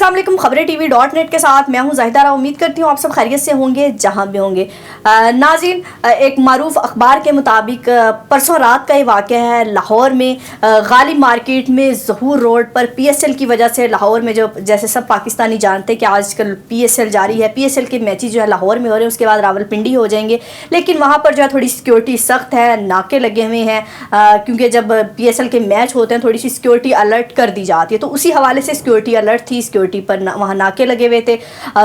अस्सलाम वालेकुम, खबरें TV.net के साथ मैं हूं ज़ाहिदा। उम्मीद करती हूं आप सब खैरियत से होंगे जहां भी होंगे। नाज़रीन, एक मारूफ अखबार के मुताबिक परसों रात का ये वाक़या है। लाहौर में गालिब मार्केट में ज़हूर रोड पर PSL की वजह से लाहौर में जो जैसे सब पाकिस्तानी जानते हैं कि आजकल PSL जारी है, PSL के मैचेस जो है लाहौर में हो रहे हैं, उसके बाद रावलपिंडी हो जाएंगे। लेकिन वहाँ पर जो है थोड़ी सिक्योरिटी सख्त है, नाके लगे हुए हैं, क्योंकि जब PSL के मैच होते हैं थोड़ी सी सिक्योरिटी अलर्ट कर दी जाती है। तो उसी हवाले से सिक्योरिटी अलर्ट थी, सिक्योरिटी पर वहाँ नाके लगे हुए थे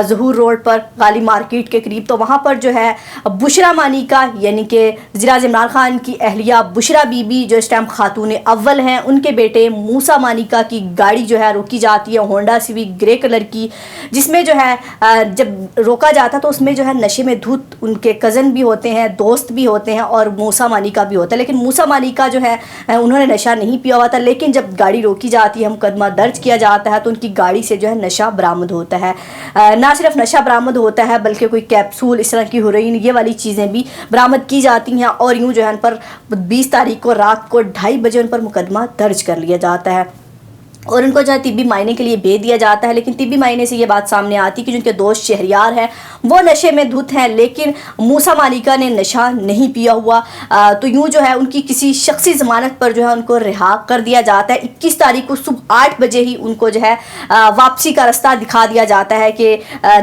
ज़हूर रोड पर गालिब मार्केट के करीब। तो वहाँ पर जो है बुशरा मानिका यानी कि वज़ीर-ए-आज़म इमरान खान की अहलिया बुशरा बीबी जो इस टाइम खातून अव्वल हैं, उनके बेटे मूसा मानिका की गाड़ी जो है रोकी जाती है, होंडा सिविक ग्रे कलर की, जिसमें जो है जब रोका जाता तो उसमें जो है नशे में धुत उनके कज़न भी होते हैं, दोस्त भी होते हैं और मूसा मानिका भी होता है। लेकिन मूसा मानिका जो है उन्होंने नशा नहीं पिया हुआ था। लेकिन जब गाड़ी रोकी जाती है, मुकदमा दर्ज किया जाता है, तो उनकी गाड़ी से जो है नशा बरामद होता है। ना सिर्फ नशा बरामद होता है बल्कि कोई कैप्सूल, इस तरह की हेरोइन, ये वाली चीज़ें भी बरामद की जाती हैं। और यूँ जो है उन पर 20 तारीख को रात को 2:30 बजे उन पर मुकदमा दर्ज कर लिया जाता है और उनको जो है तिब्बी मायने के लिए भेज दिया जाता है। लेकिन तिब्बी मायने से ये बात सामने आती है कि जिनके दोस्त शहरियार हैं वो नशे में धुत हैं, लेकिन मूसा मालिका ने नशा नहीं पिया हुआ। तो यूँ जो है उनकी किसी शख्सी ज़मानत पर जो है उनको रिहा कर दिया जाता है। 21 तारीख को सुबह 8 बजे ही उनको जो है वापसी का रास्ता दिखा दिया जाता है कि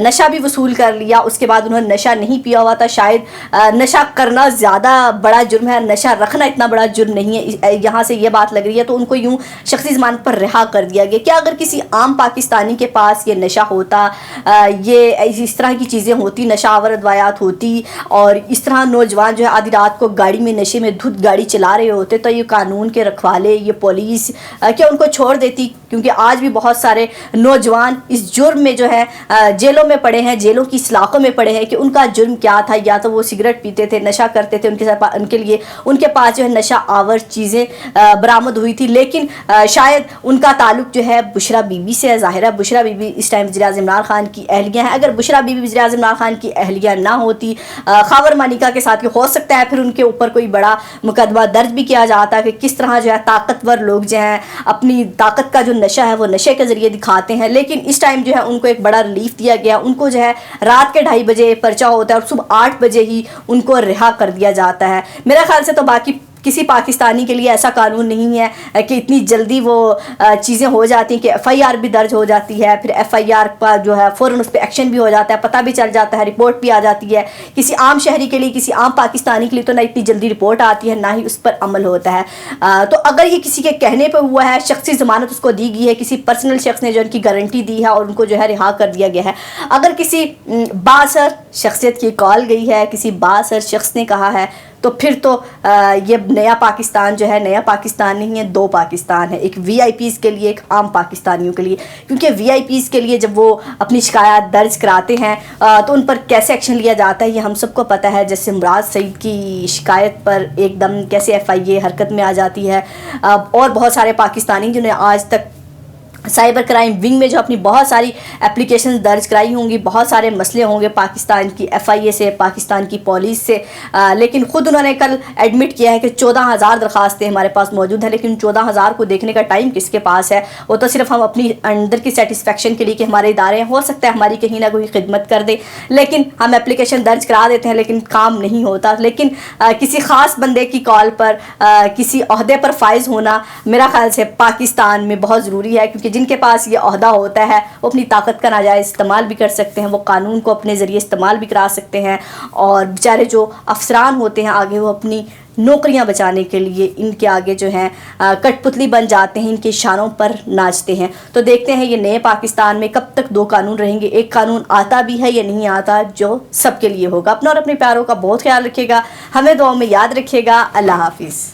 नशा भी वसूल कर लिया। उसके बाद उन्होंने नशा नहीं पिया हुआ था। शायद नशा करना ज़्यादा बड़ा जुर्म है, नशा रखना इतना बड़ा जुर्म नहीं है, यहाँ से ये बात लग रही है। तो उनको यूँ शख्सी ज़मानत पर रिहा कर दिया गया। क्या अगर किसी आम पाकिस्तानी के पास ये नशा होता, ये इस तरह की चीज़ें होती, नशावर अद्वायात होती और इस तरह नौजवान जो है आधी रात को गाड़ी में नशे में धुत गाड़ी चला रहे होते, तो ये कानून के रखवाले, ये पुलिस क्या उनको छोड़ देती? क्योंकि आज भी बहुत सारे नौजवान इस जुर्म में जो है जेलों में पड़े हैं, जेलों की सलाखों में पड़े हैं कि उनका जुर्म क्या था। या तो वो सिगरेट पीते थे, नशा करते थे, उनके लिए उनके पास जो है नशा आवर चीज़ें बरामद हुई थी। लेकिन शायद उनका ताल्लुक जो है बुशरा बीबी से है। ज़ाहिर है बुशरा बीबी इस टाइम वज़ीर-ए-आज़म इमरान खान की अहलिया हैं। अगर बुशरा बीबी वज़ीर-ए-आज़म इमरान खान की अहलिया ना होती, खावर मानिका के साथ हो सकता है फिर उनके ऊपर कोई बड़ा मुकदमा दर्ज भी किया जाता है कि किस तरह जो है ताकतवर लोग जो हैं अपनी ताकत का जो नशा है वो नशे के ज़रिए दिखाते हैं। लेकिन इस टाइम जो है उनको एक बड़ा रिलीफ दिया गया। उनको जो है रात के 2:30 बजे पर्चा होता है और सुबह 8 बजे ही उनको रिहा कर दिया जाता है। मेरा ख्याल से तो बाकी किसी पाकिस्तानी के लिए ऐसा कानून नहीं है कि इतनी जल्दी वो चीज़ें हो जाती हैं कि FIR भी दर्ज हो जाती है, फिर FIR पर जो है फ़ौरन उस पर एक्शन भी हो जाता है, पता भी चल जाता है, रिपोर्ट भी आ जाती है। किसी आम शहरी के लिए, किसी आम पाकिस्तानी के लिए तो ना इतनी जल्दी रिपोर्ट आती है, ना ही उस पर अमल होता है। तो अगर ये किसी के कहने पर हुआ है, शख्सी ज़मानत उसको दी गई है, किसी पर्सनल शख्स ने जो उनकी गारंटी दी है और उनको जो है रिहा कर दिया गया है, अगर किसी बासर शख्सियत की कॉल गई है, किसी बासर शख्स ने कहा है, तो फिर तो ये नया पाकिस्तान जो है नया पाकिस्तान नहीं है, 2 पाकिस्तान है। एक VIPs के लिए, एक आम पाकिस्तानियों के लिए। क्योंकि VIPs के लिए जब वो अपनी शिकायत दर्ज कराते हैं तो उन पर कैसे एक्शन लिया जाता है ये हम सबको पता है। जैसे मुराद सईद की शिकायत पर एकदम कैसे FIA हरकत में आ जाती है, और बहुत सारे पाकिस्तानी जिन्हें आज तक साइबर क्राइम विंग में जो अपनी बहुत सारी एप्लीकेशन दर्ज कराई होंगी, बहुत सारे मसले होंगे पाकिस्तान की FIA से, पाकिस्तान की पुलिस से। लेकिन ख़ुद उन्होंने कल एडमिट किया है कि 14,000 दरख्वास्तें हमारे पास मौजूद हैं, लेकिन 14,000 को देखने का टाइम किसके पास है? वो तो सिर्फ हम अपनी अंदर की सेटिस्फेक्शन के लिए कि हमारे इदारे हो सकता है हमारी कहीं ना कोई खिदमत कर दे, लेकिन हम एप्लीकेशन दर्ज करा देते हैं लेकिन काम नहीं होता। लेकिन किसी ख़ास बंदे की कॉल पर किसी ओहदे पर फाइज होना मेरा ख्याल से पाकिस्तान में बहुत ज़रूरी है, क्योंकि जिनके पास ये ओहदा होता है वो अपनी ताकत का नाजायज़ इस्तेमाल भी कर सकते हैं, वो कानून को अपने ज़रिए इस्तेमाल भी करा सकते हैं। और बेचारे जो अफसरान होते हैं आगे, वो अपनी नौकरियां बचाने के लिए इनके आगे जो हैं कठपुतली बन जाते हैं, इनके इशारों पर नाचते हैं। तो देखते हैं ये नए पाकिस्तान में कब तक 2 कानून रहेंगे, एक कानून आता भी है या नहीं आता जो सबके लिए होगा। अपना और अपने प्यारों का बहुत ख्याल रखिएगा, हमें दुआओं में याद रखिएगा। अल्लाह हाफिज़।